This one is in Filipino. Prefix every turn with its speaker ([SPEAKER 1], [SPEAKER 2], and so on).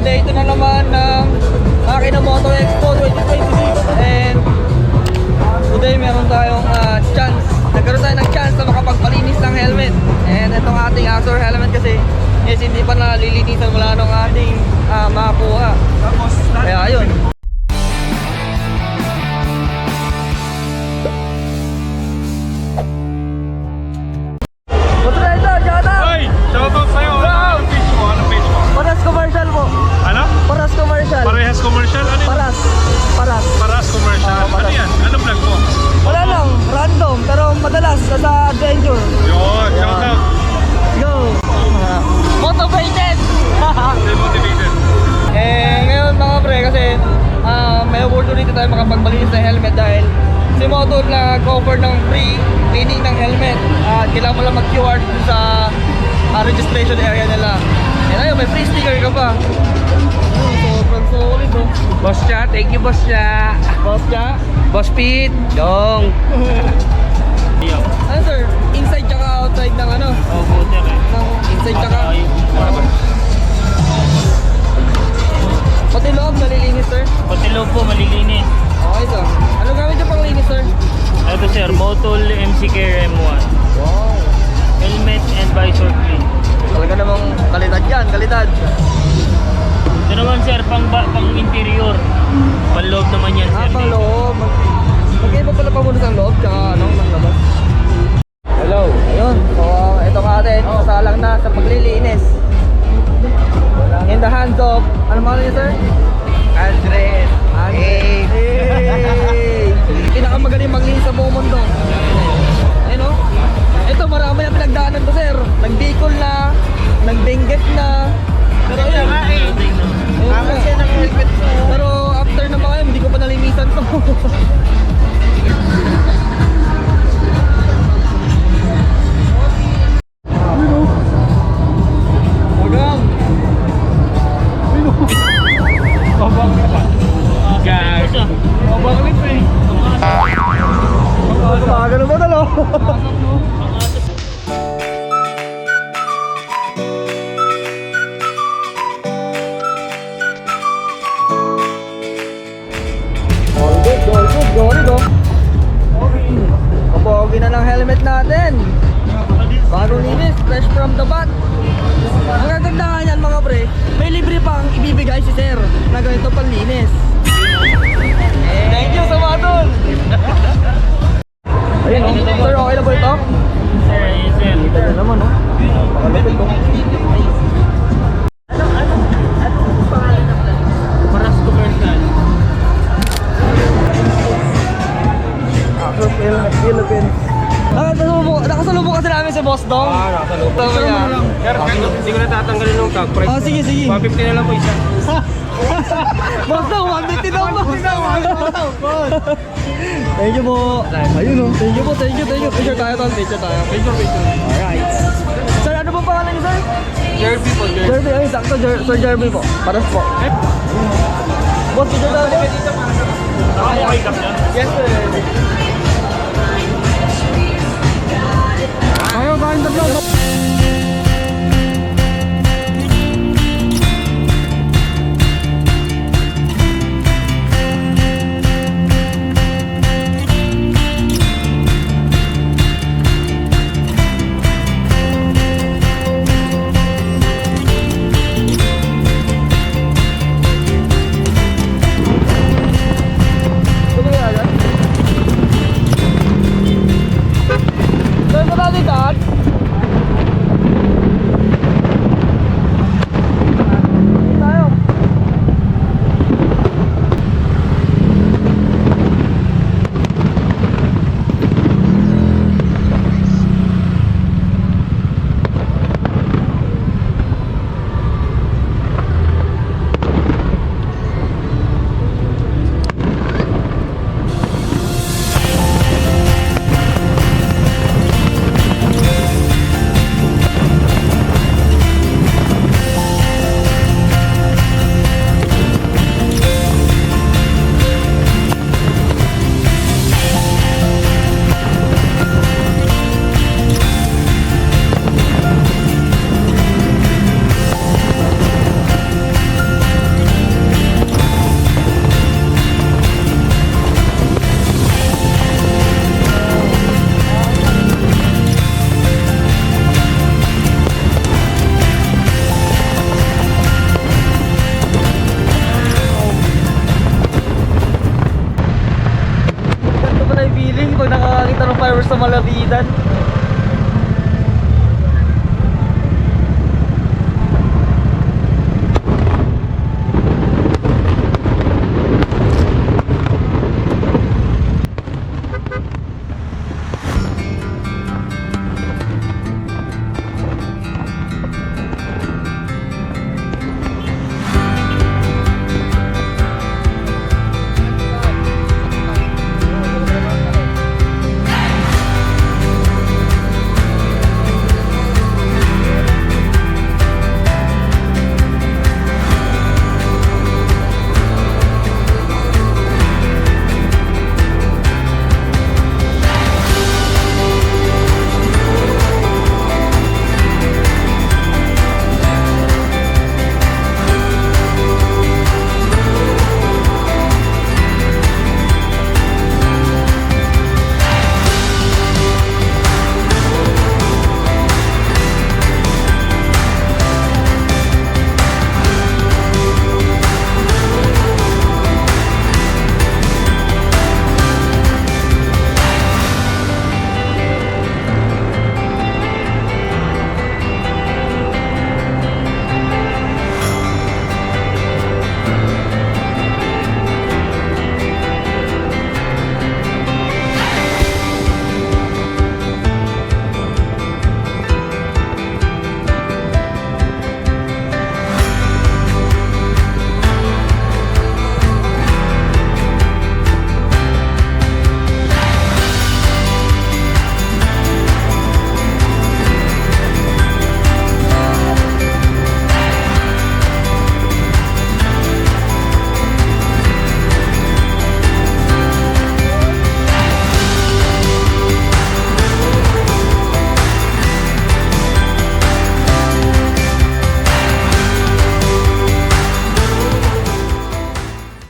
[SPEAKER 1] day ito na naman ng Makina Moto Expo 2026. And today meron tayong nagkaroon tayo ng chance na makapagpalinis ng helmet. And itong ating Axor helmet kasi is hindi pa nalilinisan mula nung ating makakuha. Kaya ayun.
[SPEAKER 2] Shoutout sa'yo. Anong page mo? Anong page mo?
[SPEAKER 1] Paras commercial po.
[SPEAKER 2] Ano?
[SPEAKER 1] Paras commercial.
[SPEAKER 2] Parehas commercial? Ano yun?
[SPEAKER 1] Paras.
[SPEAKER 2] Paras commercial.
[SPEAKER 1] Oo, paras.
[SPEAKER 2] Ano yan? Anong vlog mo?
[SPEAKER 1] Wala lang, random, pero madalas sa adventure.
[SPEAKER 2] Yun, shoutout.
[SPEAKER 1] Go! Motivated!
[SPEAKER 2] Stay motivated.
[SPEAKER 1] Ngayon mga pre, kasi may opportunity tayo makapagbalinis ng helmet dahil si Moto nag-offer ng free cleaning ng helmet. Kailangan mo lang mag-QR sa registration area nila. And ayun, may free sticker ka pa. Sobrang solid, no?
[SPEAKER 3] Boss Cha, thank you Boss Cha.
[SPEAKER 1] Boss ka?
[SPEAKER 3] Boss Pete, Dong.
[SPEAKER 1] Ano sir? Inside tsaka outside ng ano?
[SPEAKER 3] Oh, buti eh.
[SPEAKER 1] Ng inside tsaka? Pati loob nalilinis sir?
[SPEAKER 3] Pati loob po malilinis.
[SPEAKER 1] Okay sir. Ano gamit yung pang linis sir?
[SPEAKER 3] Ito sir, Motol MC Care M1.
[SPEAKER 1] Wow.
[SPEAKER 3] Helmet and visor clean.
[SPEAKER 1] Talaga namang kalidad yan, kalidad.
[SPEAKER 3] Ito naman sir, pang interior. Pang loob naman yan sir.
[SPEAKER 1] Pang loob. Magkaiba pala pa muna sa loob tsaka ng labas.
[SPEAKER 3] Hello.
[SPEAKER 1] Ayun, so ito nga atin, sasalang na sa paglilinis. In the hands of, ano mga niya sir?
[SPEAKER 3] Andres.
[SPEAKER 1] Hey! Pinakamagaling maglinis sa buong mundo. Ayun o. Ito marami na pinagdaanan to sir. Nag-decol na, nag-benggit na. Pero ayun.
[SPEAKER 3] Bakit siya ng helmet mo?
[SPEAKER 1] Pero after na mga yun, hindi ko pa nalinisan to. Ganun ba talo? All good, solid oh. Kapogi na ng helmet natin. Bagong linis, fresh from the bat. Ang kagandahan yan mga pre, may libre pang ibibigay si sir na ganito panlinis. Thank you sa Madon! Ayun o, sir, okay na ba ito?
[SPEAKER 3] Sir, yes sir.
[SPEAKER 1] Ito naman o, pakalapit ko. Anong pangalan ng plan?
[SPEAKER 3] Paras commercial.
[SPEAKER 1] Axor Philippines. Nakasalubong kasi namin si Boss Dong.
[SPEAKER 2] Nakasalubong.
[SPEAKER 1] Sir,
[SPEAKER 2] Hindi ko na tatanggalin yung tag price.
[SPEAKER 1] sige.
[SPEAKER 2] 150 na lang po isa.
[SPEAKER 1] Boss Dong, 150 daw Boss Dong. Thank you po. Ayun o, thank you po. Picture tayo tol, picture tayo. Alright. Sir, ano po pangalan niyo sir?
[SPEAKER 2] Jerby po, Jerby.
[SPEAKER 1] Jerby, ay sakto, Sir Jerby po. Paras po. Boss, picture tayo po.
[SPEAKER 2] Okay ka siya?
[SPEAKER 1] Yes sir. Ayaw, kain tatlo.